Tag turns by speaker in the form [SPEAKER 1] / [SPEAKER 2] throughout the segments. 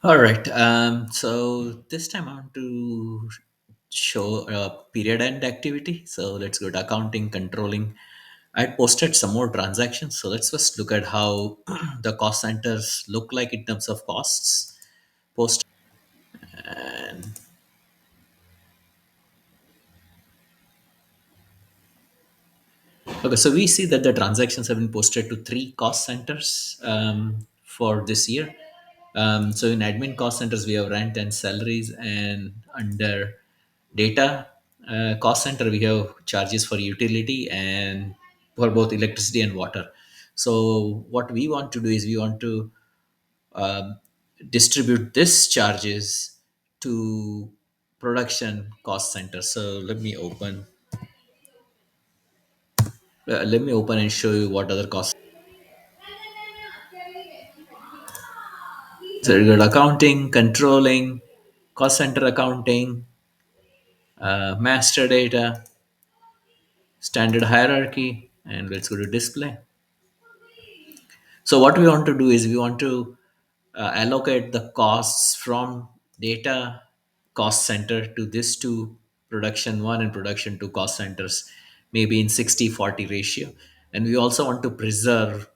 [SPEAKER 1] All right. So this time I want to show a period end activity. So let's go to accounting, controlling. I posted some more transactions. So let's first look at how the cost centers look like in terms of costs. Post and okay, so we see that the transactions have been posted to three cost centers for this year. So in admin cost centers, we have rent and salaries, and under data cost center, we have charges for utility and for both electricity and water. So what we want to do is we want to um, distribute this charges to production cost center. So let me open and show you what other costs. So you got accounting, controlling, cost center accounting, master data, standard hierarchy, and let's go to display. So what we want to do is we want to allocate the costs from data cost center to this two production one and production two cost centers, maybe in 60-40 ratio. And we also want to preserve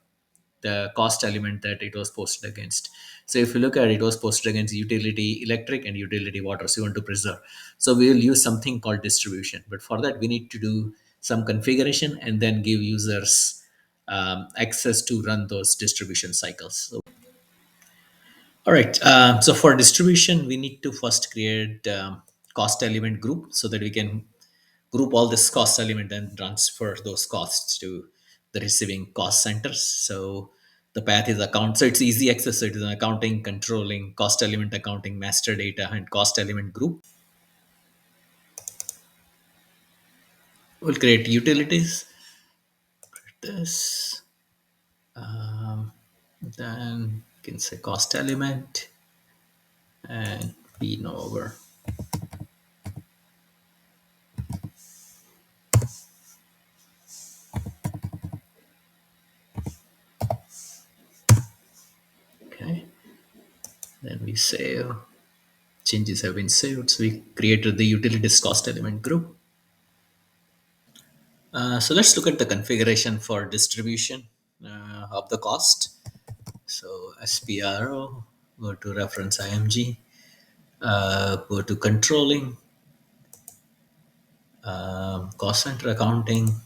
[SPEAKER 1] the cost element that it was posted against. So if you look at it, it was posted against utility electric and utility water. So you want to preserve. So we will use something called distribution. But for that, we need to do some configuration and then give users access to run those distribution cycles. So, all right. So for distribution, we need to first create cost element group so that we can group all this cost element and transfer those costs to the receiving cost centers. So the path is account. So it's easy access. So it is an accounting, controlling, cost element accounting, master data, and cost element group. We'll create utilities. This. Then you can say cost element and be no over. Okay. Then we save. Changes have been saved. So we created the utilities cost element group. So let's look at the configuration for distribution of the cost. So SPRO, go to reference IMG, go to controlling, cost center accounting,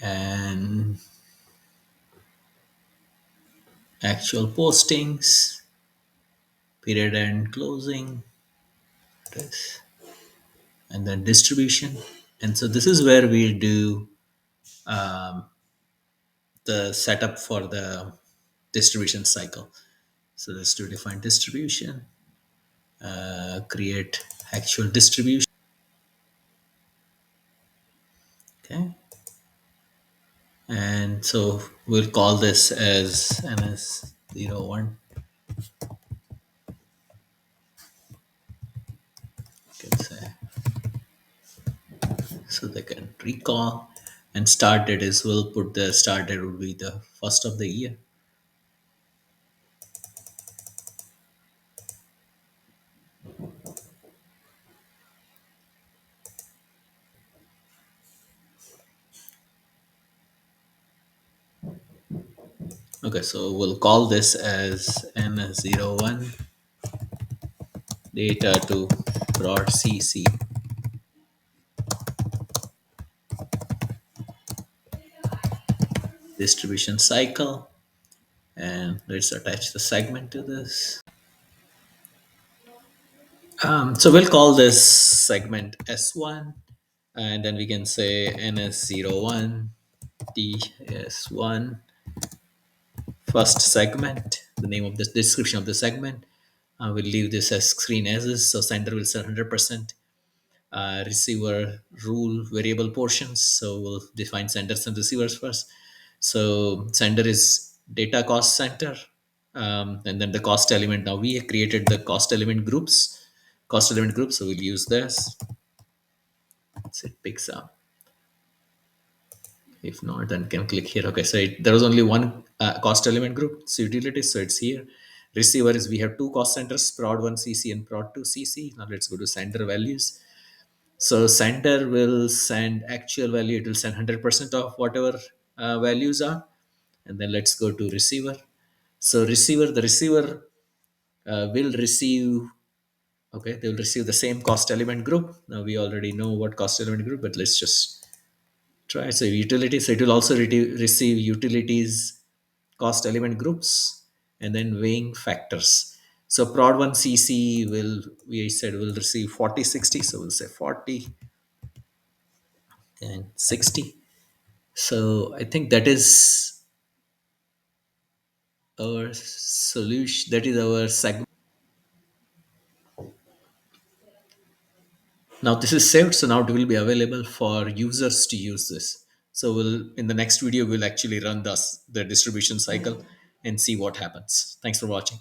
[SPEAKER 1] and actual postings, period end closing, this, and then distribution. And so this is where we do the setup for the distribution cycle. So let's do define distribution, create actual distribution. Okay. And so we'll call this as ns01. You can say so they can recall, and start date is we'll put the start date would be the first of the year. Okay, so we'll call this as ns01 data to prod cc distribution cycle, and let's attach the segment to this. So we'll call this segment S1, and then we can say NS01 TS1 first segment, the name of the description of the segment. We'll leave this as screen as is, so sender will say 100%. Receiver rule variable portions, so we'll define senders and receivers first. So sender is data cost center, and then the cost element. Now we created the cost element group, so we'll use this. So it picks up. If not, then can click here. Okay, so there was only one cost element group, so utilities, so it's here. Receiver is we have two cost centers, prod 1 cc and prod 2 cc. Now let's go to sender values. So sender will send actual value, it will send 100% of whatever values are. And then let's go to receiver. So the receiver will receive, okay, they will receive the same cost element group. Now we already know what cost element group, but let's just try. So utilities, so it will also receive utilities cost element groups, and then weighing factors. So prod 1 cc will, we said, will receive 40 60, so we'll say 40 and 60. So I think that is our solution, that is our segment. Now this is saved, so now it will be available for users to use this. So we'll, in the next video we'll actually run the distribution cycle and see what happens. Thanks for watching.